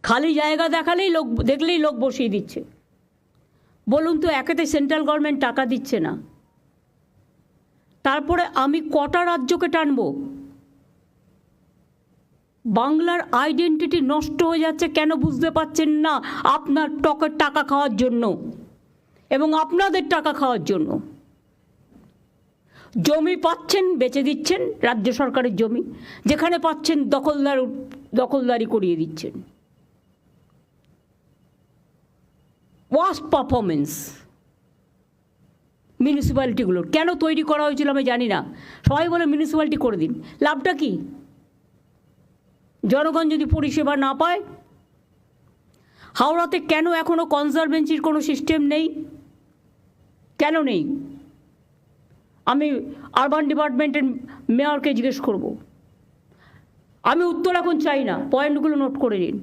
খালি জায়গা দেখলেই লোক বসিয়ে দিচ্ছে। বলুন তো, একেতে সেন্ট্রাল গভর্নমেন্ট টাকা দিচ্ছে না, তারপরে আমি কটা রাজ্যকে টানব? বাংলার আইডেন্টিটি নষ্ট হয়ে যাচ্ছে, কেন বুঝতে পারছেন না? আপনার টাকা খাওয়ার জন্য এবং আপনাদের টাকা খাওয়ার জন্য। জমি পাচ্ছেন, বেচে দিচ্ছেন, রাজ্য সরকারের জমি, যেখানে পাচ্ছেন দখলদারি করিয়ে দিচ্ছেন। ওয়ার্স্ট পারফরমেন্স মিউনিসিপ্যালিটিগুলোর। কেন তৈরি করা হয়েছিল আমি জানি না। সবাই বলে মিউনিসিপ্যালিটি করে দিন, লাভটা কি? জনগণ যদি পরিষেবা না পায়। হাওড়াতে কেন এখনও কনজারভেন্সির কোনো সিস্টেম নেই? কেন নেই? আমি আরবান ডিপার্টমেন্টের মেয়রকে জিজ্ঞেস করব। আমি উত্তর এখন চাই না, পয়েন্টগুলো নোট করে নিন।